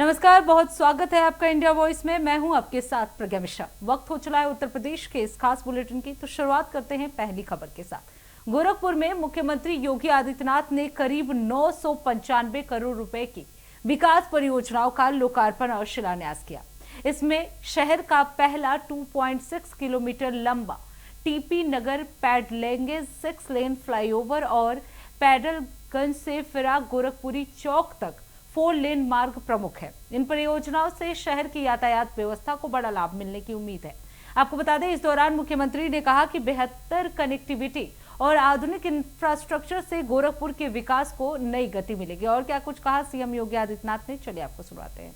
नमस्कार, बहुत स्वागत है आपका इंडिया वॉइस में। मैं हूं आपके साथ प्रज्ञा मिश्रा। वक्त हो चला है उत्तर प्रदेश के इस खास बुलेटिन की, तो शुरुआत करते हैं पहली खबर के साथ। गोरखपुर में मुख्यमंत्री योगी आदित्यनाथ ने करीब 995 करोड़ रुपए की विकास परियोजनाओं का लोकार्पण और शिलान्यास किया। इसमें शहर का पहला 2.6 किलोमीटर लंबा टीपी नगर पैडलेंगेज 6 लेन फ्लाईओवर और पैडलगंज से फिरा गोरखपुरी चौक तक 4 लेन मार्ग प्रमुख है। इन परियोजनाओं से शहर की यातायात व्यवस्था को बड़ा लाभ मिलने की उम्मीद है। आपको बता दें, इस दौरान मुख्यमंत्री ने कहा कि बेहतर कनेक्टिविटी और आधुनिक इंफ्रास्ट्रक्चर से गोरखपुर के विकास को नई गति मिलेगी। और क्या कुछ कहा सीएम योगी आदित्यनाथ ने, चलिए आपको सुनाते हैं।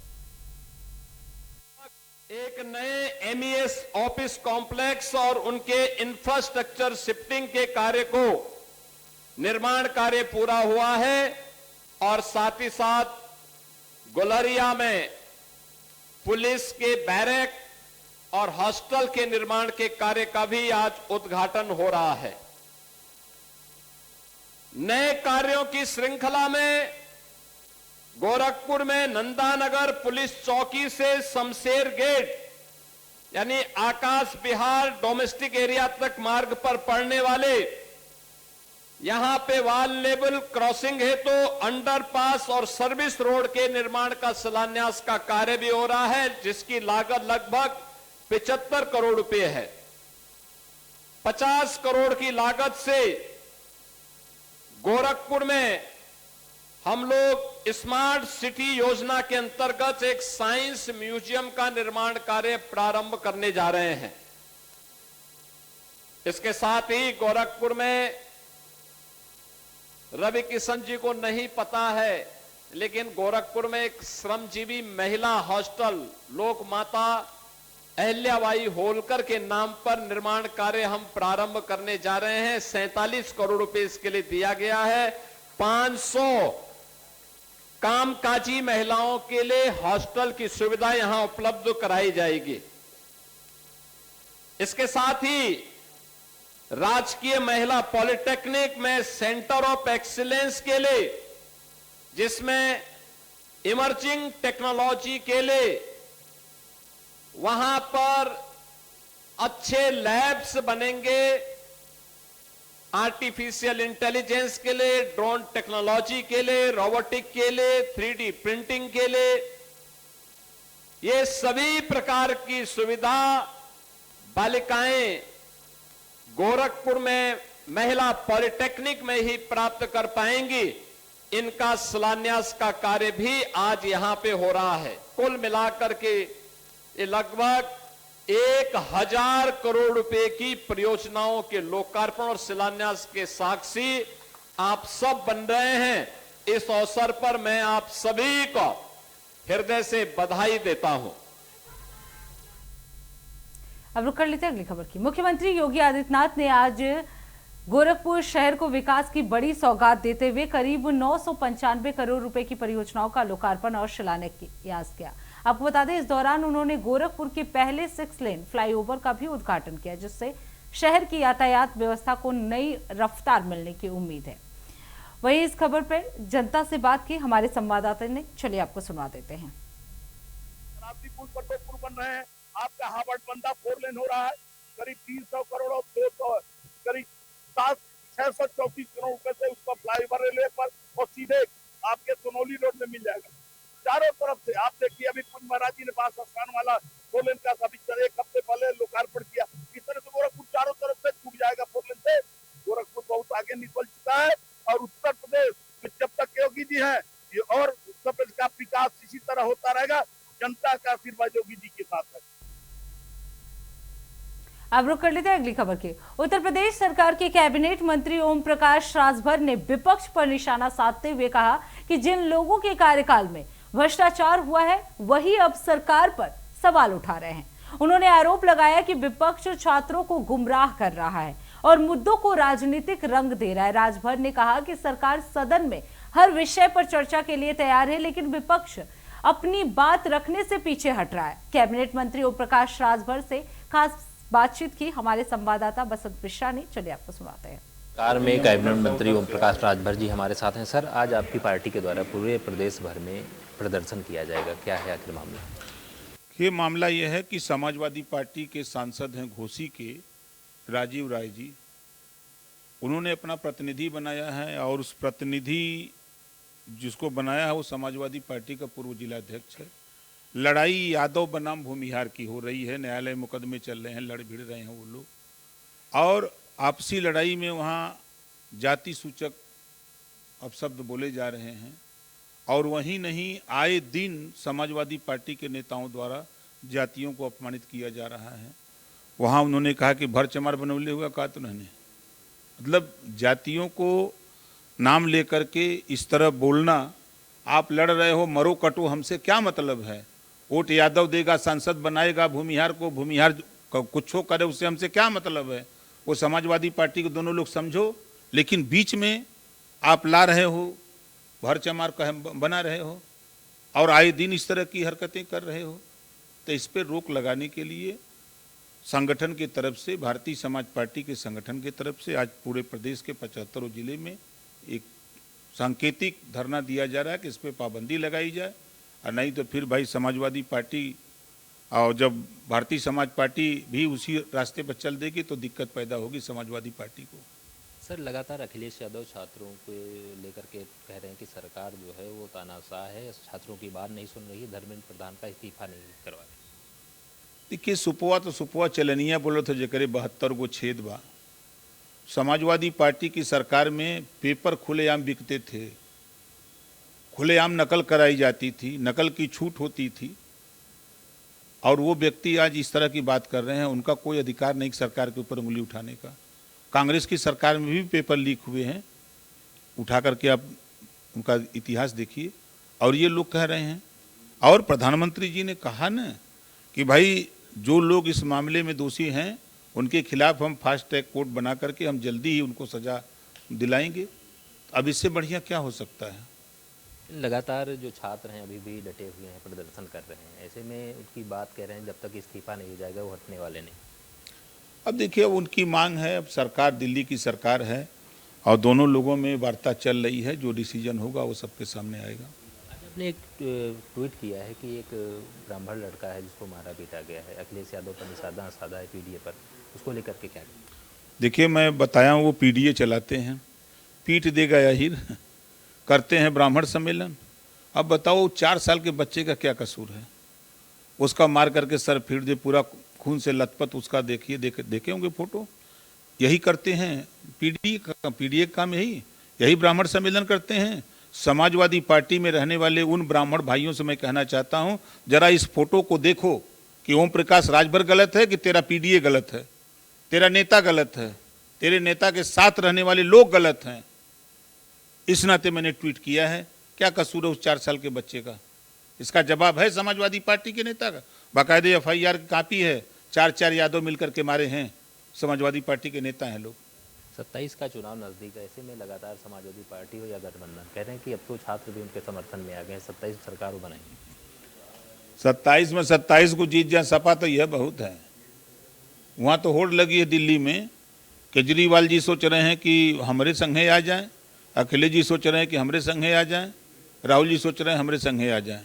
एक नए एमईएस ऑफिस कॉम्प्लेक्स और उनके इंफ्रास्ट्रक्चर शिफ्टिंग के कार्य को निर्माण कार्य पूरा हुआ है और साथ ही साथ गुलरिया में पुलिस के बैरक और हॉस्टल के निर्माण के कार्य का भी आज उद्घाटन हो रहा है। नए कार्यों की श्रृंखला में गोरखपुर में नंदानगर पुलिस चौकी से शमशेर गेट यानी आकाश बिहार डोमेस्टिक एरिया तक मार्ग पर पड़ने वाले यहां पे वाल लेवल क्रॉसिंग है, तो अंडरपास और सर्विस रोड के निर्माण का शिलान्यास का कार्य भी हो रहा है, जिसकी लागत लगभग 75 करोड़ रुपए है। 50 करोड़ की लागत से गोरखपुर में हम लोग स्मार्ट सिटी योजना के अंतर्गत एक साइंस म्यूजियम का निर्माण कार्य प्रारंभ करने जा रहे हैं। इसके साथ ही गोरखपुर में रवि किशन जी को नहीं पता है, लेकिन गोरखपुर में एक श्रमजीवी महिला हॉस्टल लोक माता अहिल्याबाई होलकर के नाम पर निर्माण कार्य हम प्रारंभ करने जा रहे हैं। 47 करोड़ रुपए इसके लिए दिया गया है। 500 कामकाजी महिलाओं के लिए हॉस्टल की सुविधा यहां उपलब्ध कराई जाएगी। इसके साथ ही राजकीय महिला पॉलिटेक्निक में सेंटर ऑफ एक्सीलेंस के लिए, जिसमें इमर्जिंग टेक्नोलॉजी के लिए वहां पर अच्छे लैब्स बनेंगे, आर्टिफिशियल इंटेलिजेंस के लिए, ड्रोन टेक्नोलॉजी के लिए, रोबोटिक के लिए, 3D प्रिंटिंग के लिए, ये सभी प्रकार की सुविधा बालिकाएं गोरखपुर में महिला पॉलिटेक्निक में ही प्राप्त कर पाएंगी। इनका शिलान्यास का कार्य भी आज यहां पे हो रहा है। कुल मिलाकर के ये लगभग 1000 करोड़ रुपए की परियोजनाओं के लोकार्पण और शिलान्यास के साक्षी आप सब बन रहे हैं। इस अवसर पर मैं आप सभी को हृदय से बधाई देता हूं। अब रुक कर लेते हैं अगली खबर की। मुख्यमंत्री योगी आदित्यनाथ ने आज गोरखपुर शहर को विकास की बड़ी सौगात देते हुए करीब 995 करोड़ रुपए की परियोजनाओं का लोकार्पण और शिलान्यास किया। आपको बता दें, इस दौरान उन्होंने गोरखपुर के पहले 6 लेन फ्लाईओवर का भी उद्घाटन किया, जिससे शहर की यातायात व्यवस्था को नई रफ्तार मिलने की उम्मीद है। वहीं इस खबर पर जनता से बात की हमारे संवाददाता ने, चलिए आपको सुना देते हैं। आपका हावड़बंदा 4 लेन हो रहा है, करीब 300 करोड़ और 200 करीब 634 करोड़ रुपए से उसका फ्लाईओवर रेलवे पर और सीधे आपके सोनौली रोड में मिल जाएगा। चारों तरफ से आप देखिए, अभी कुंज महाराज जी ने बास स्थान वाला 4 लेन का अभी 1 हफ्ते पहले लोकार्पण किया। इस तरह से गोरखपुर चारों तरफ से छूट जाएगा 4 लेन से। गोरखपुर बहुत आगे निकल चुका है और उत्तर प्रदेश में जब तक योगी जी है और उत्तर प्रदेश का विकास इसी तरह होता रहेगा। जनता का आशीर्वाद योगी जी के साथ है। अब रुक कर लेते हैं अगली खबर की। उत्तर प्रदेश सरकार के कैबिनेट मंत्री ओम प्रकाश राजभर ने विपक्ष पर निशाना साधते हुए कहा कि जिन लोगों के कार्यकाल में भ्रष्टाचार हुआ है, वही अब सरकार पर सवाल उठा रहे हैं। उन्होंने आरोप लगाया कि विपक्ष छात्रों को गुमराह कर रहा है और मुद्दों को राजनीतिक रंग दे रहा है। राजभर ने कहा कि सरकार सदन में हर विषय पर चर्चा के लिए तैयार है, लेकिन विपक्ष अपनी बात रखने से पीछे हट रहा है। कैबिनेट मंत्री ओम प्रकाश राजभर से खास बातचीत की हमारे संवाददाता बसंत मिश्रा ने, चलिए आपको सुनाते हैं। कार में कैबिनेट मंत्री ओम प्रकाश राजभर जी हमारे साथ हैं। सर, आज आपकी पार्टी के द्वारा पूरे प्रदेश भर में प्रदर्शन किया जाएगा, क्या है आखिर मामला? ये मामला यह है कि समाजवादी पार्टी के सांसद हैं घोसी के राजीव राय जी, उन्होंने अपना प्रतिनिधि बनाया है और उस प्रतिनिधि जिसको बनाया है वो समाजवादी पार्टी का पूर्व जिलाध्यक्ष है। लड़ाई यादव बनाम भूमिहार की हो रही है, न्यायालय मुकदमे चल रहे हैं, लड़ भिड़ रहे हैं वो लोग, और आपसी लड़ाई में वहाँ जाति सूचक अपशब्द बोले जा रहे हैं। और वहीं नहीं, आए दिन समाजवादी पार्टी के नेताओं द्वारा जातियों को अपमानित किया जा रहा है। वहाँ उन्होंने कहा कि भर चमार बनौले हुआ, कहा तो उन्होंने, मतलब जातियों को नाम लेकर के इस तरह बोलना, आप लड़ रहे हो, मरो कटो, हमसे क्या मतलब है? वोट यादव देगा, सांसद बनाएगा भूमिहार को, भूमिहार कुछ करे, उससे हमसे क्या मतलब है? वो समाजवादी पार्टी के दोनों लोग समझो, लेकिन बीच में आप ला रहे हो, भर चमार बना रहे हो और आए दिन इस तरह की हरकतें कर रहे हो। तो इस पर रोक लगाने के लिए संगठन की तरफ से, भारतीय समाज पार्टी के संगठन की तरफ से आज पूरे प्रदेश के 75 जिले में एक सांकेतिक धरना दिया जा रहा है कि इस पर पाबंदी लगाई जाए, और नहीं तो फिर भाई समाजवादी पार्टी, और जब भारतीय समाज पार्टी भी उसी रास्ते पर चल देगी तो दिक्कत पैदा होगी समाजवादी पार्टी को। सर, लगातार अखिलेश यादव छात्रों को लेकर के कह रहे हैं कि सरकार जो है वो तानाशाह है, छात्रों की बात नहीं सुन रही है, धर्मेंद्र प्रधान का इस्तीफा नहीं करवा रही। देखिए, सुपवा तो सुपवा चलनिया बोलो तो जेकरे 72 गो छेद बा। समाजवादी पार्टी की सरकार में पेपर खुलेआम बिकते थे, खुलेआम नकल कराई जाती थी, नकल की छूट होती थी, और वो व्यक्ति आज इस तरह की बात कर रहे हैं। उनका कोई अधिकार नहीं सरकार के ऊपर उंगली उठाने का। कांग्रेस की सरकार में भी पेपर लीक हुए हैं, उठा करके आप उनका इतिहास देखिए, और ये लोग कह रहे हैं। और प्रधानमंत्री जी ने कहा ना कि भाई जो लोग इस मामले में दोषी हैं उनके खिलाफ हम फास्ट ट्रैक कोर्ट बना करके हम जल्दी ही उनको सजा दिलाएंगे। अब इससे बढ़िया क्या हो सकता है? लगातार जो छात्र हैं अभी भी डटे हुए हैं, प्रदर्शन कर रहे हैं, ऐसे में उनकी बात कह रहे हैं जब तक इस्तीफा नहीं हो जाएगा वो हटने वाले नहीं। अब देखिए, उनकी मांग है, अब सरकार दिल्ली की सरकार है और दोनों लोगों में वार्ता चल रही है, जो डिसीजन होगा वो सबके सामने आएगा। आज आपने एक ट्वीट किया है कि एक ब्राह्मण लड़का है जिसको मारा पीटा गया है, अखिलेश यादव पर निशाना साधा है पीडीए पर, उसको लेकर के क्या? देखिए, मैं बताया हूँ वो पीडीए चलाते हैं, पीट देगा याहिर, करते हैं ब्राह्मण सम्मेलन। अब बताओ 4 साल के बच्चे का क्या कसूर है? उसका मार करके सर फिर दे, पूरा खून से लथपथ उसका देखिए, देखे होंगे फोटो। यही करते हैं पीडीए का काम, यही ब्राह्मण सम्मेलन करते हैं। समाजवादी पार्टी में रहने वाले उन ब्राह्मण भाइयों से मैं कहना चाहता हूं, जरा इस फोटो को देखो कि ओम प्रकाश राजभर गलत है कि तेरा पीडीए गलत है, तेरा नेता गलत है, तेरे नेता के साथ रहने वाले लोग गलत हैं। इस नाते मैंने ट्वीट किया है। क्या कसूर है उस 4 साल के बच्चे का? इसका जवाब है समाजवादी पार्टी के नेता का। बाकायदे एफआईआर की कापी है, 4 यादव मिलकर के मारे हैं, समाजवादी पार्टी के नेता हैं लोग। 27 का चुनाव नजदीक है, ऐसे में लगातार समाजवादी पार्टी हो या गठबंधन कह रहे हैं कि अब तो छात्र भी उनके समर्थन में आ गए हैं, 27 सरकार वो बनाएंगे। 27 में 27 को जीत जाए सपा तो यह बहुत है। वहाँ तो होड़ लगी है दिल्ली में, केजरीवाल जी सोच रहे हैं कि हमारे संघे आ जाएं, अखिलेश जी सोच रहे हैं कि हमारे संघे आ जाएं, राहुल जी सोच रहे हैं हमारे संघे आ जाएं।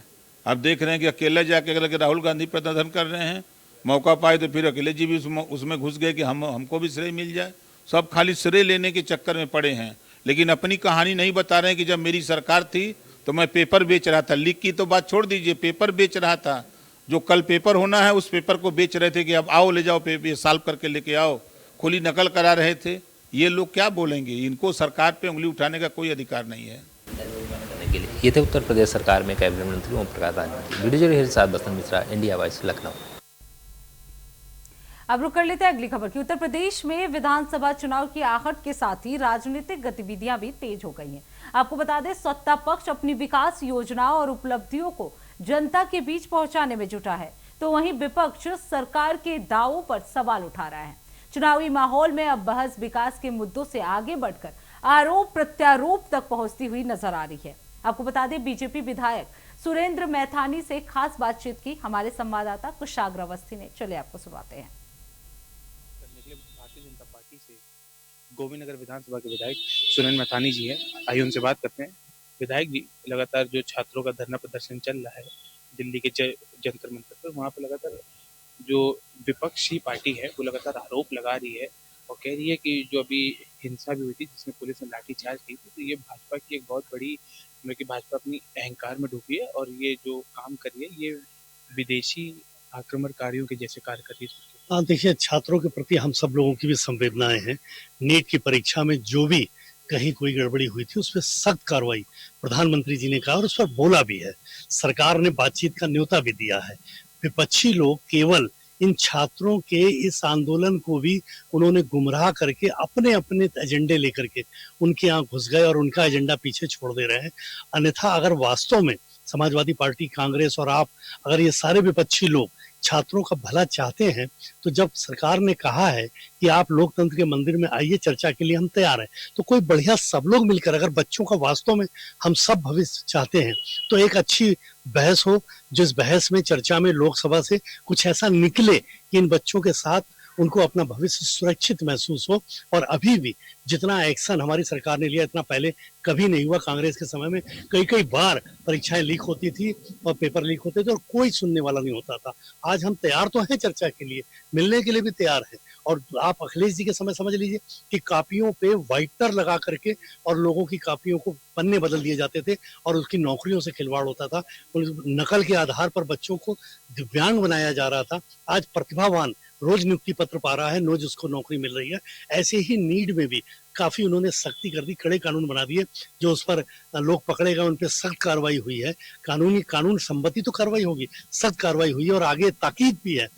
अब देख रहे हैं कि अकेला जाके अगर राहुल गांधी प्रदर्शन कर रहे हैं, मौका पाए तो फिर अखिलेश जी भी उसमें घुस गए कि हमको भी श्रेय मिल जाए। सब खाली श्रेय लेने के चक्कर में पड़े हैं, लेकिन अपनी कहानी नहीं बता रहे हैं कि जब मेरी सरकार थी तो मैं पेपर बेच रहा था। लीक की तो बात छोड़ दीजिए, पेपर बेच रहा था। जो कल पेपर होना है उस पेपर को बेच रहे थे कि अब आओ ले जाओ, पेपर सॉल्व करके लेके आओ, खुली नकल करा रहे थे। ये लोग क्या बोलेंगे? इनको सरकार पे उंगली उठाने का कोई अधिकार नहीं है। के लिए ये थे उत्तर प्रदेश सरकार में कैबिनेट मंत्री ओम प्रकाश राजभर। वीडियो जर्नलिस्ट के साथ बसंत मिश्रा, इंडिया वॉइस, लखनऊ। अब रुक कर लेते हैं अगली खबर की। उत्तर प्रदेश में विधानसभा चुनाव की आहट के साथ ही राजनीतिक गतिविधियां भी तेज हो गई हैं। आपको बता दें, सत्ता पक्ष अपनी विकास योजनाओं और उपलब्धियों को जनता के बीच पहुंचाने में जुटा है, तो वहीं विपक्ष सरकार के दावों पर सवाल उठा रहा है। चुनावी माहौल में अब बहस विकास के मुद्दों से आगे बढ़कर आरोप प्रत्यारोप तक पहुंचती हुई नजर आ रही है। आपको बता दें, बीजेपी विधायक सुरेंद्र मैथानी से खास बातचीत की हमारे संवाददाता कुशाग्र अवस्थी ने। चलिए आपको सुनाते हैं। भारतीय जनता पार्टी से गोविंद नगर विधानसभा के विधायक सुरेंद्र मैथानी जी हैं, आइए उनसे बात करते हैं। विधायक जी, लगातार जो छात्रों का धरना प्रदर्शन चल रहा है दिल्ली के जंतर मंतर पर, वहाँ पर लगातार जो विपक्षी पार्टी है वो लगातार आरोप लगा रही है और कह रही है कि जो अभी हिंसा भी हुई थी जिसमें पुलिस ने लाठीचार्ज की थी, तो ये भाजपा की एक बहुत बड़ी, मतलब कि भाजपा अपनी अहंकार में डूबी है और ये जो काम कर रही है ये विदेशी आक्रमणकारियों के जैसे कार्य कर रही है। हाँ, देखिए, छात्रों के प्रति हम सब लोगों की भी संवेदनाएं हैं। नीट की परीक्षा में जो भी कहीं कोई गड़बड़ी हुई थी उस पर सख्त कार्रवाई प्रधानमंत्री जी ने कहा और उस पर बोला भी है। सरकार ने बातचीत का न्योता भी दिया है। विपक्षी लोग केवल इन छात्रों के इस आंदोलन को भी उन्होंने गुमराह करके अपने अपने एजेंडे लेकर के उनके यहाँ घुस गए और उनका एजेंडा पीछे छोड़ दे रहे हैं। अन्यथा अगर वास्तव में समाजवादी पार्टी, कांग्रेस और आप, अगर ये सारे विपक्षी लोग छात्रों का भला चाहते हैं, तो जब सरकार ने कहा है कि आप लोकतंत्र के मंदिर में आइए, चर्चा के लिए हम तैयार हैं, तो कोई बढ़िया सब लोग मिलकर, अगर बच्चों का वास्तव में हम सब भविष्य चाहते हैं, तो एक अच्छी बहस हो, जिस बहस में, चर्चा में लोकसभा से कुछ ऐसा निकले कि इन बच्चों के साथ उनको अपना भविष्य सुरक्षित महसूस हो। और अभी भी जितना एक्शन हमारी सरकार ने लिया, इतना पहले कभी नहीं हुआ। कांग्रेस के समय में कई बार परीक्षाएं लीक होती थी और पेपर लीक होते थे और कोई सुनने वाला नहीं होता था। आज हम तैयार तो हैं चर्चा के लिए, मिलने के लिए भी तैयार हैं। और आप अखिलेश जी के समय समझ लीजिए कि कापियों पे व्हाइटनर लगा करके और लोगों की कापियों को पन्ने बदल दिए जाते थे और उसकी नौकरियों से खिलवाड़ होता था। नकल के आधार पर बच्चों को दिव्यांग बनाया जा रहा था। आज प्रतिभावान रोज नियुक्ति पत्र पा रहा है, रोज उसको नौकरी मिल रही है। ऐसे ही नीट में भी काफी उन्होंने सख्ती कर दी, कड़े कानून बना दिए। जो उस पर लोग पकड़ेगा उन पर सख्त कार्रवाई हुई है। कानून संबंधी तो कार्रवाई होगी, सख्त कार्रवाई हुई है और आगे ताकीद भी है।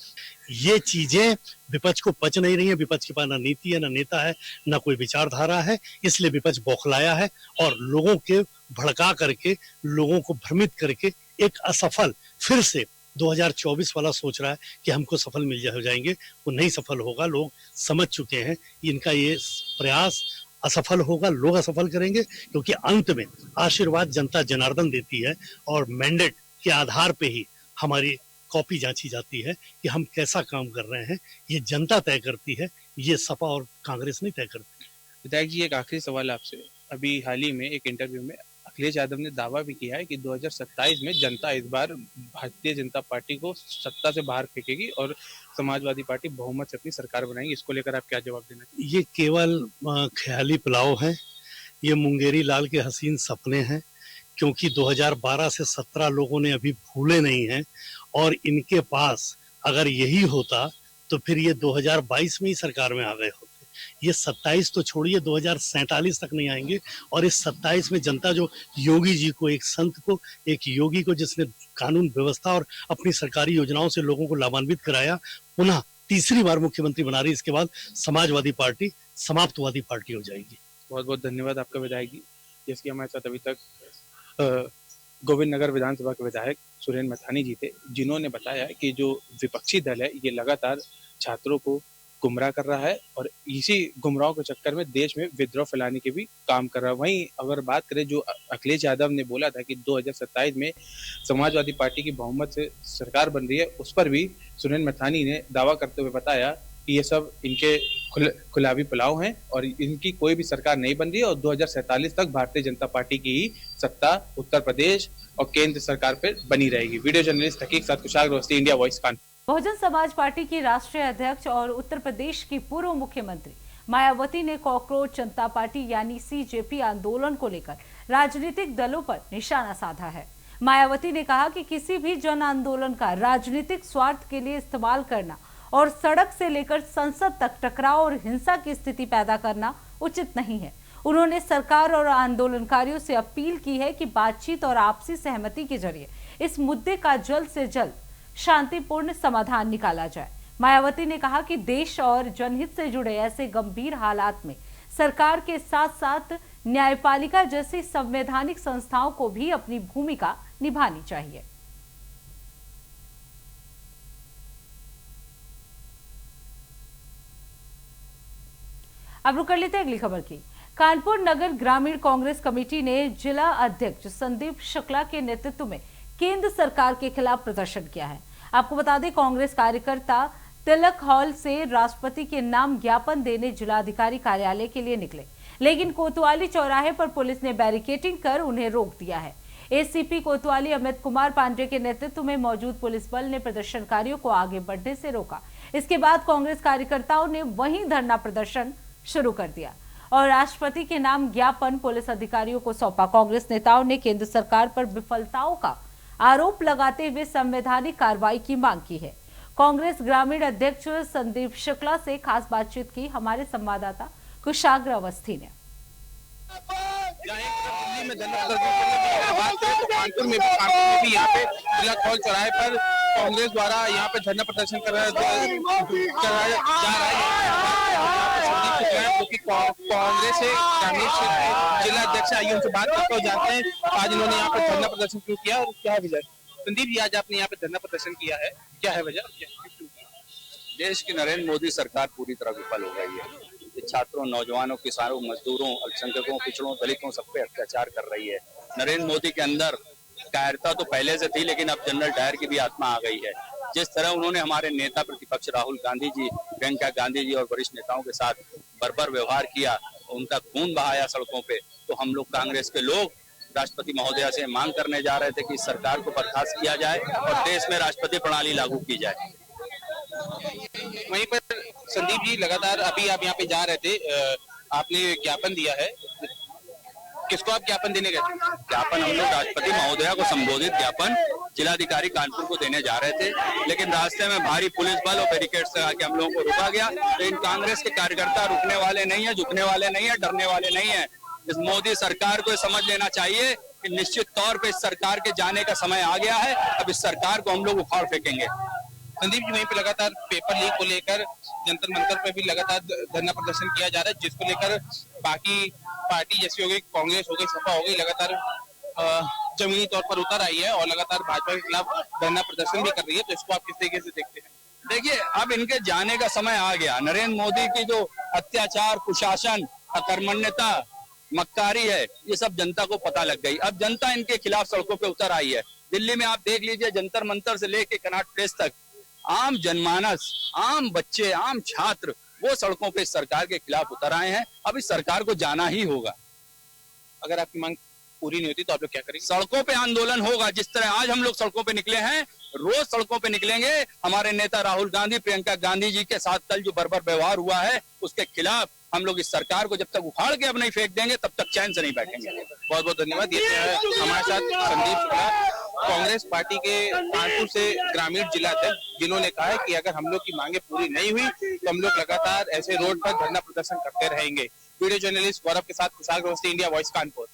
ये चीजें विपक्ष को पच नहीं रही है। विपक्ष के पास ना नीति है, ना नेता है, ना कोई विचारधारा है। इसलिए विपक्ष बौखलाया है और लोगों के भड़का करके, लोगों को भ्रमित करके एक असफल, फिर से 2024 वाला सोच रहा है कि हमको सफल हो जाएंगे। वो नहीं सफल होगा। लोग समझ चुके हैं इनका ये प्रयास असफल होगा, लोग असफल करेंगे, क्योंकि अंत में आशीर्वाद जनता जनार्दन देती है और मैंडेट के आधार पे ही हमारी कॉपी जांची जाती है कि हम कैसा काम कर रहे हैं। ये जनता तय करती है, ये सपा और कांग्रेस नहीं तय करती। विधायक जी, एक आखिरी सवाल आपसे। अभी हाल ही में एक इंटरव्यू में अखिलेश यादव ने दावा भी किया है कि 2027 में जनता इस बार भारतीय जनता पार्टी को सत्ता से बाहर फेंकेगी और समाजवादी पार्टी बहुमत से अपनी सरकार बनाएगी। इसको लेकर आप क्या जवाब देना चाहिए? ये केवल ख्याली पुलाव है। ये मुंगेरी लाल के हसीन सपने हैं, क्योंकि 2012 से 17 लोगों ने अभी भूले नहीं हैं और इनके पास अगर यही होता तो फिर ये 2022 में ही सरकार में आ गए होते। ये 27 तो छोड़िए, 2047 तक नहीं आएंगे। और इस 27 में जनता जो योगी जी को, एक संत को, एक योगी को जिसने कानून व्यवस्था और अपनी सरकारी योजनाओं से लोगों को लाभान्वित कराया, पुनः तीसरी बार मुख्यमंत्री बना रही, इसके बाद समाजवादी पार्टी समाप्तवादी पार्टी हो जाएगी। बहुत बहुत धन्यवाद आपका विधायक जी। जिसकी हमारे साथ अभी तक गोविंद नगर विधानसभा के विधायक सुरेंद्र मैथानी जी थे, जिन्होंने बताया कि जो विपक्षी दल है ये लगातार छात्रों को गुमराह कर रहा है और इसी गुमराह के चक्कर में देश में विद्रोह फैलाने के भी काम कर रहा है। वहीं अगर बात करें जो अखिलेश यादव ने बोला था कि 2027 में समाजवादी पार्टी की बहुमत से सरकार बन रही है, उस पर भी सुरेंद्र मैथानी ने दावा करते हुए बताया कि ये सब इनके खुलावी पुलाव हैं और इनकी कोई भी सरकार नहीं बन रही है और 2047 तक भारतीय जनता पार्टी की ही सत्ता उत्तर प्रदेश और केंद्र सरकार पर बनी रहेगी। वीडियो जर्नलिस्ट हकीक साथ कुशाग Awasthi, India voice, Kanpur. Bahujan Samaj party की राष्ट्रीय अध्यक्ष और उत्तर प्रदेश की पूर्व मुख्यमंत्री मायावती ने कॉकरोच जनता पार्टी यानी सीजेपी आंदोलन को लेकर राजनीतिक दलों पर निशाना साधा है। मायावती ने कहा कि किसी भी जन आंदोलन का राजनीतिक स्वार्थ के लिए इस्तेमाल करना और सड़क से लेकर संसद तक टकराव और हिंसा की स्थिति पैदा करना उचित नहीं है। उन्होंने सरकार और आंदोलनकारियों से अपील की है कि बातचीत और आपसी सहमति के जरिए इस मुद्दे का जल्द से जल्द शांतिपूर्ण समाधान निकाला जाए। मायावती ने कहा कि देश और जनहित से जुड़े ऐसे गंभीर हालात में सरकार के साथ साथ न्यायपालिका जैसी संवैधानिक संस्थाओं को भी अपनी भूमिका निभानी चाहिए। अब रुक कर लेते हैं अगली खबर की। कानपुर नगर ग्रामीण कांग्रेस कमेटी ने जिला अध्यक्ष संदीप शुक्ला के नेतृत्व में केंद्र सरकार के खिलाफ प्रदर्शन किया है। आपको बता दें, कांग्रेस कार्यकर्ता तिलक हॉल से राष्ट्रपति के नाम ज्ञापन देने जिलाधिकारी कार्यालय के लिए निकले, लेकिन कोतवाली चौराहे पर पुलिस ने बैरिकेडिंग कर उन्हें रोक दिया है। एसीपी कोतवाली अमित कुमार पांडे के नेतृत्व में मौजूद पुलिस बल ने प्रदर्शनकारियों को आगे बढ़ने से रोका। इसके बाद कांग्रेस कार्यकर्ताओं ने वहीं धरना प्रदर्शन शुरू कर दिया और राष्ट्रपति के नाम ज्ञापन पुलिस अधिकारियों को सौंपा। कांग्रेस नेताओं ने केंद्र सरकार पर विफलताओं का आरोप लगाते हुए संवैधानिक कार्रवाई की मांग की है। कांग्रेस ग्रामीण अध्यक्ष संदीप शुक्ला से खास बातचीत की हमारे संवाददाता कुशाग्र अवस्थी ने। दिल्ली में कानपुर में भी यहाँ पे तिलक हॉल चौराहे पर कांग्रेस द्वारा यहाँ पे धरना प्रदर्शन कराया जा रहा है, क्योंकि कांग्रेस से ग्रामीण जिला अध्यक्ष आइए उनसे बात करते हो जाते हैं। आज इन्होंने यहाँ पे धरना प्रदर्शन क्यों किया और क्या वजह? संदीप जी, आज आपने यहाँ पे धरना प्रदर्शन किया है, क्या है वजह? देश की नरेंद्र मोदी सरकार पूरी तरह विफल हो गई है। ये छात्रों, नौजवानों, किसानों, मजदूरों, अल्पसंख्यकों, पिछड़ों, दलितों सब पे अत्याचार कर रही है। नरेंद्र मोदी के अंदर कायरता तो पहले से थी, लेकिन अब जनरल डायर की भी आत्मा आ गई है। जिस तरह उन्होंने हमारे नेता प्रतिपक्ष राहुल गांधी जी, प्रियंका गांधी जी और वरिष्ठ नेताओं के साथ बर्बर व्यवहार किया, उनका खून बहाया सड़कों पे, तो हम लोग कांग्रेस के लोग राष्ट्रपति महोदया से मांग करने जा रहे थे कि इस सरकार को बर्खास्त किया जाए और देश में राष्ट्रपति प्रणाली लागू की जाए। वहीं पर संदीप जी, लगातार अभी आप यहाँ पे जा रहे थे, आपने ज्ञापन दिया है, किसको आप ज्ञापन देने गए? ज्ञापन हम लोग राष्ट्रपति महोदया को संबोधित ज्ञापन जिलाधिकारी कानपुर को देने जा रहे थे, लेकिन रास्ते में भारी पुलिस बल और बैरिकेड्स लगा के हम लोगों को रोका गया। लेकिन कांग्रेस के कार्यकर्ता रुकने वाले नहीं है, झुकने वाले नहीं है, डरने वाले नहीं है। इस मोदी सरकार को समझ लेना चाहिए कि निश्चित तौर पे इस सरकार के जाने का समय आ गया है। अब इस सरकार को हम लोग उखाड़ फेंकेंगे। संदीप जी, वहीं पे लगातार पेपर लीक को लेकर जंतर मंतर पे भी लगातार धरना प्रदर्शन किया जा रहा है, जिसको लेकर बाकी पार्टी जैसी हो गई, कांग्रेस हो गई, सपा हो गई, लगातार जमीनी तौर पर उतर आई है और लगातार भाजपा के खिलाफ धरना प्रदर्शन भी कर रही है। तो इसको आप किस तरीके से देखते हैं? देखिए, अब इनके जाने का समय आ गया। नरेंद्र मोदी की जो अत्याचार, कुशासन, अकर्मण्यता, मक्कारी है, ये सब जनता को पता लग गई। अब जनता इनके खिलाफ सड़कों पे उतर आई है। दिल्ली में आप देख लीजिए, जंतर मंतर से लेके कनॉट प्लेस तक आम जनमानस, आम बच्चे, आम छात्र वो सड़कों पे इस सरकार के खिलाफ उतर आए हैं। अब इस सरकार को जाना ही होगा। अगर आपकी मांग पूरी नहीं होती तो आप लोग क्या करेंगे? सड़कों पे आंदोलन होगा। जिस तरह आज हम लोग सड़कों पे निकले हैं, रोज सड़कों पे निकलेंगे। हमारे नेता राहुल गांधी, प्रियंका गांधी जी के साथ कल जो बर्बर व्यवहार हुआ है, उसके खिलाफ हम लोग इस सरकार को जब तक उखाड़ के अब नहीं फेंक देंगे, तब तक चैन से नहीं बैठेंगे। बहुत बहुत धन्यवाद। ये हमारे साथ संदीप शुक्ला, कांग्रेस पार्टी के कानपुर से ग्रामीण जिला अध्यक्ष, जिन्होंने कहा है कि अगर हम लोग की मांगे पूरी नहीं हुई तो हम लोग लगातार ऐसे रोड पर धरना प्रदर्शन करते रहेंगे। वीडियो जर्नलिस्ट गौरव के साथ कुशाग्र अवस्थी, इंडिया वॉइस, कानपुर।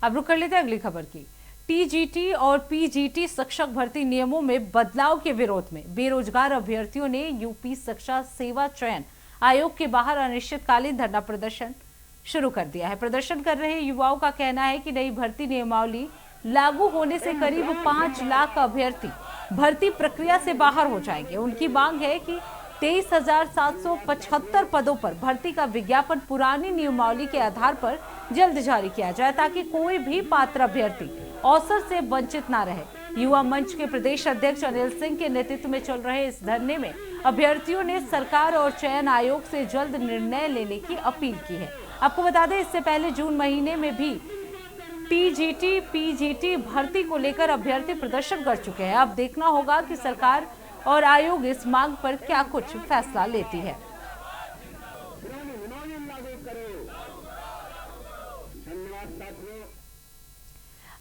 अब रुक कर लेते हैं अगली खबर की। टीजीटी और पीजीटी शिक्षक भर्ती नियमों में बदलाव के विरोध में बेरोजगार अभ्यर्थियों ने यूपी शिक्षा सेवा चयन आयोग के बाहर अनिश्चितकालीन धरना प्रदर्शन शुरू कर दिया है। प्रदर्शन कर रहे युवाओं का कहना है कि नई भर्ती नियमावली लागू होने से करीब 5 लाख अभ्यर्थी भर्ती प्रक्रिया से बाहर हो जाएंगे। उनकी मांग है कि 23,775 पदों पर भर्ती का विज्ञापन पुरानी नियमावली के आधार पर जल्द जारी किया जाए, ताकि कोई भी पात्र अभ्यर्थी अवसर से वंचित ना रहे। युवा मंच के प्रदेश अध्यक्ष अनिल सिंह के नेतृत्व में चल रहे इस धरने में अभ्यर्थियों ने सरकार और चयन आयोग से जल्द निर्णय लेने की अपील की है। आपको बता दें, इससे पहले जून महीने में भी टीजीटी पीजीटी भर्ती को लेकर अभ्यर्थी प्रदर्शन कर चुके हैं। अब देखना होगा कि सरकार और आयोग इस मांग पर क्या कुछ फैसला लेती है।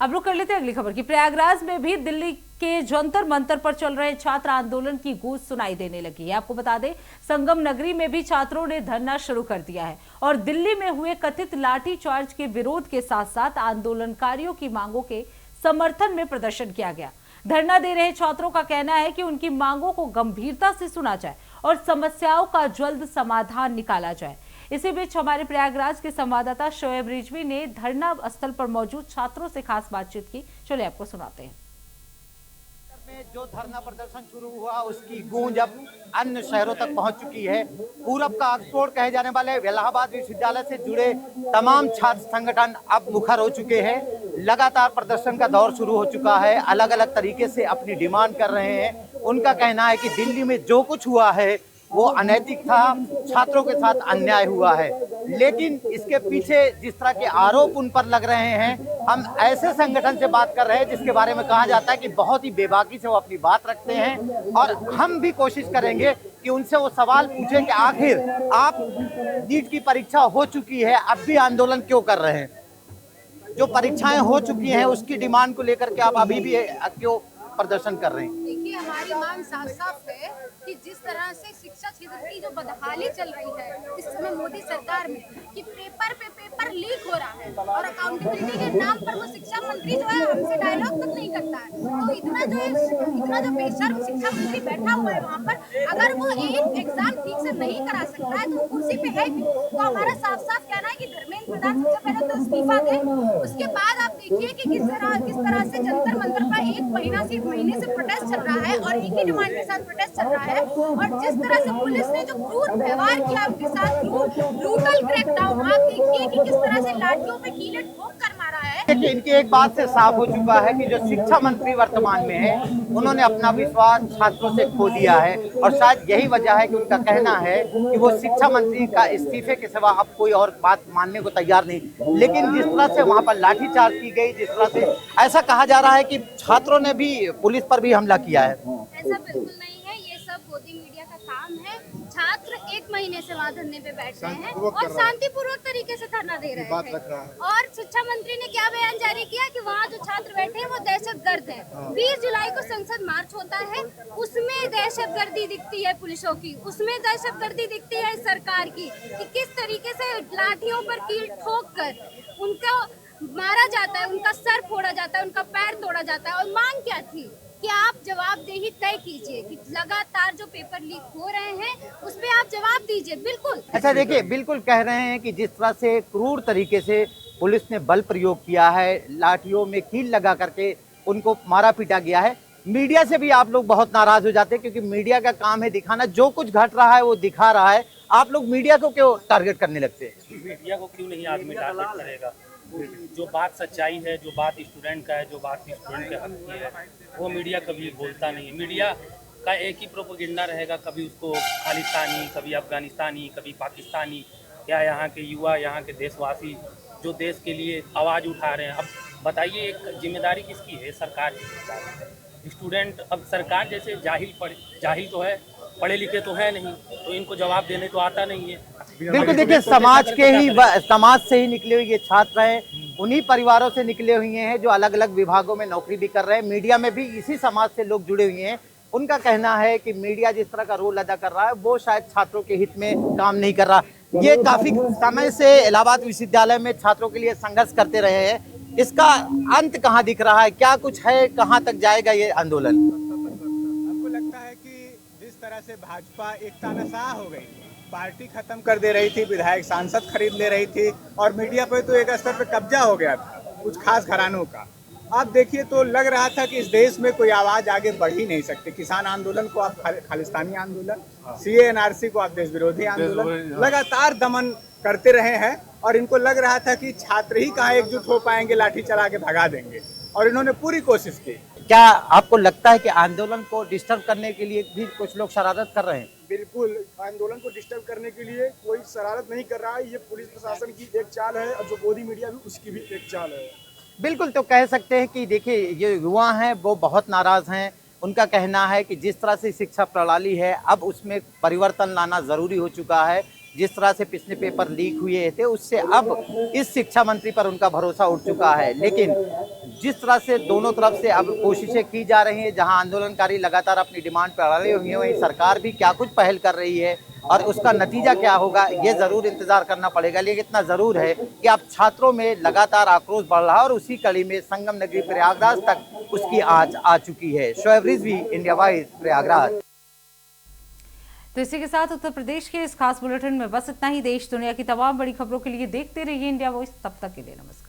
अब रुक कर लेते हैं अगली खबर की। प्रयागराज में भी दिल्ली के जंतर मंतर पर चल रहे छात्र आंदोलन की गूंज सुनाई देने लगी है। आपको बता दें, संगम नगरी में भी छात्रों ने धरना शुरू कर दिया है और दिल्ली में हुए कथित लाठीचार्ज के विरोध के साथ साथ आंदोलनकारियों की मांगों के समर्थन में प्रदर्शन किया गया। धरना दे रहे छात्रों का कहना है कि उनकी मांगों को गंभीरता से सुना जाए और समस्याओं का जल्द समाधान निकाला जाए। इसी बीच हमारे प्रयागराज के संवाददाता शोएब रिजवी ने धरना स्थल पर मौजूद छात्रों से खास बातचीत की। चलिए आपको सुनाते हैं। में जो धरना प्रदर्शन शुरू हुआ उसकी गूंज अब अन्य शहरों तक पहुंच चुकी है। पूरब का ऑक्सफोर्ड कहे जाने वाले इलाहाबाद विश्वविद्यालय से जुड़े तमाम छात्र संगठन अब मुखर हो चुके हैं। लगातार प्रदर्शन का दौर शुरू हो चुका है। अलग अलग तरीके से अपनी डिमांड कर रहे हैं। उनका कहना है कि दिल्ली में जो कुछ हुआ है वो अनैतिक था, छात्रों के साथ अन्याय हुआ है। लेकिन इसके पीछे जिस तरह के आरोप उन पर लग रहे हैं, हम ऐसे संगठन से बात कर रहे हैं जिसके बारे में कहा जाता है कि बहुत ही बेबाकी से वो अपनी बात रखते हैं, और हम भी कोशिश करेंगे कि उनसे वो सवाल पूछे कि आखिर आप नीट की परीक्षा हो चुकी है, अब भी आंदोलन क्यों कर रहे हैं? जो परीक्षाएं हो चुकी हैं उसकी डिमांड को लेकर के आप अभी भी क्यों प्रदर्शन कर रहे हैं? देखिए, हमारी मांग साफ साफ है कि जिस तरह से शिक्षा क्षेत्र की जो बदहाली चल रही है इस समय मोदी सरकार में, कि पेपर पे पेपर लीक हो रहा है और अकाउंटेबिलिटी के नाम पर वो शिक्षा मंत्री जो है हमसे डायलॉग तक नहीं करता है। तो इतना जो बेशर्म शिक्षा मंत्री बैठा हुआ है वहाँ पर, अगर वो एक एग्जाम ठीक से नहीं करा सकता है तो वो कुर्सी पे है क्यों? तो हमारा साफ साफ कहना है कि धर्मेंद्र प्रधान सबसे पहले तो इस्तीफा दें, उसके बाद आप देखिए कि किस तरह से जंतर मंतर का एक महीने से प्रोटेस्ट चल रहा है और एक ही डिमांड के साथ प्रोटेस्ट चल रहा है। और जिस तरह से पुलिस ने जो क्रूर व्यवहार किया उनके साथ, ब्रूटल क्रैकडाउन, आप देखिए कि किस तरह से लाठियों पे कीले ठोक कर मारा है। देखिए, इनकी एक बात से साफ हो चुका है कि जो शिक्षा मंत्री वर्तमान में है उन्होंने अपना विश्वास छात्रों से खो दिया है, और शायद यही वजह है कि उनका कहना है कि वो शिक्षा मंत्री का इस्तीफे के सिवा अब कोई और बात मानने को तैयार नहीं। लेकिन जिस तरह से वहाँ पर लाठीचार्ज की गई, जिस तरह से ऐसा कहा जा रहा है कि छात्रों ने भी पुलिस पर भी हमला किया है। ऐसा बिल्कुल नहीं है, ये सब मोदी मीडिया का काम है। छात्र 1 महीने से वहाँ धरने पे बैठ रहे हैं और शांतिपूर्वक तरीके से धरना दे रहे हैं। और शिक्षा मंत्री ने क्या बयान जारी किया कि वहाँ जो छात्र बैठे हैं वो दहशतगर्द हैं। 20 जुलाई को संसद मार्च होता है, उसमें दहशतगर्दी दिखती है पुलिसों की, उसमें दहशतगर्दी दिखती है सरकार की, कि किस तरीके से लाठियों पर कील ठोक कर उनको मारा जाता है, उनका सर फोड़ा जाता है, उनका पैर तोड़ा जाता है। और मांग क्या थी कि आप जवाबदेही तय कीजिए कि लगातार जो पेपर लीक हो रहे हैं उस पे आप जवाब दीजिए। बिल्कुल। अच्छा, देखिए, बिल्कुल कह रहे हैं कि जिस तरह से क्रूर तरीके से पुलिस ने बल प्रयोग किया है, लाठियों में कील लगा करके उनको मारा पीटा गया है। मीडिया से भी आप लोग बहुत नाराज हो जाते हैं, क्योंकि मीडिया का काम है दिखाना, जो कुछ घट रहा है वो दिखा रहा है। आप लोग मीडिया को क्यों टारगेट करने लगते हैं? मीडिया को क्यों नहीं आदमी टारगेट करेगा? जो बात सच्चाई है, जो बात स्टूडेंट का है, जो बात स्टूडेंट के हक की है, वो मीडिया कभी बोलता नहीं है। मीडिया का एक ही प्रोपेगेंडा रहेगा, कभी उसको खालिस्तानी, कभी अफगानिस्तानी, कभी पाकिस्तानी, या यहाँ के युवा, यहाँ के देशवासी जो देश के लिए आवाज़ उठा रहे हैं। अब बताइए, एक जिम्मेदारी किसकी है? सरकार की जिम्मेदारी है। स्टूडेंट, अब सरकार जैसे जाहिल तो है, पढ़े लिखे तो है नहीं, तो इनको जवाब देने तो आता नहीं है। बिल्कुल, देखिए, समाज से ही निकले हुए ये छात्र हैं, उन्हीं परिवारों से निकले हुए हैं जो अलग अलग विभागों में नौकरी भी कर रहे हैं। मीडिया में भी इसी समाज से लोग जुड़े हुए हैं। उनका कहना है कि मीडिया जिस तरह का रोल अदा कर रहा है वो शायद छात्रों के हित में काम नहीं कर रहा। ये काफी समय से इलाहाबाद विश्वविद्यालय में छात्रों के लिए संघर्ष करते रहे हैं। इसका अंत कहाँ दिख रहा है? क्या कुछ है? कहाँ तक जाएगा ये आंदोलन? हमको लगता है कि जिस तरह से भाजपा एक तानाशाह हो गई, पार्टी खत्म कर दे रही थी, विधायक सांसद खरीद ले रही थी, और मीडिया पे तो एक स्तर पे कब्जा हो गया था कुछ खास घरानों का। आप देखिए तो लग रहा था कि इस देश में कोई आवाज़ आगे बढ़ ही नहीं सकती। किसान आंदोलन को आप खालिस्तानी आंदोलन, CA NRC को आप देश विरोधी आंदोलन लगातार दमन करते रहे हैं, और इनको लग रहा था कि छात्र ही कहाँ एकजुट हो पाएंगे, लाठी चला के भगा देंगे, और इन्होंने पूरी कोशिश की। क्या आपको लगता है कि आंदोलन को डिस्टर्ब करने के लिए भी कुछ लोग शरारत कर रहे हैं? बिल्कुल, आंदोलन को डिस्टर्ब करने के लिए कोई शरारत नहीं कर रहा है। ये पुलिस प्रशासन की एक चाल है, और जो मोदी मीडिया भी उसकी भी एक चाल है। बिल्कुल, तो कह सकते हैं कि देखिए, ये युवा हैं वो बहुत नाराज हैं। उनका कहना है कि जिस तरह से शिक्षा प्रणाली है अब उसमें परिवर्तन लाना ज़रूरी हो चुका है। जिस तरह से पिछले पेपर लीक हुए थे उससे अब इस शिक्षा मंत्री पर उनका भरोसा उठ चुका है। लेकिन जिस तरह से दोनों तरफ से अब कोशिशें की जा रही हैं, जहां आंदोलनकारी लगातार अपनी डिमांड पर अड़े हुए हैं, वहीं सरकार भी क्या कुछ पहल कर रही है और उसका नतीजा क्या होगा ये ज़रूर इंतजार करना पड़ेगा। लेकिन इतना ज़रूर है कि अब छात्रों में लगातार आक्रोश बढ़ रहा है और उसी कड़ी में संगम नगरी प्रयागराज तक उसकी आँच आ चुकी है। Shoaib Rizvi, India voice, Prayagraj. तो इसी के साथ उत्तर प्रदेश के इस खास बुलेटिन में बस इतना ही। देश दुनिया की तमाम बड़ी खबरों के लिए देखते रहिए इंडिया वॉइस। तब तक के लिए नमस्कार।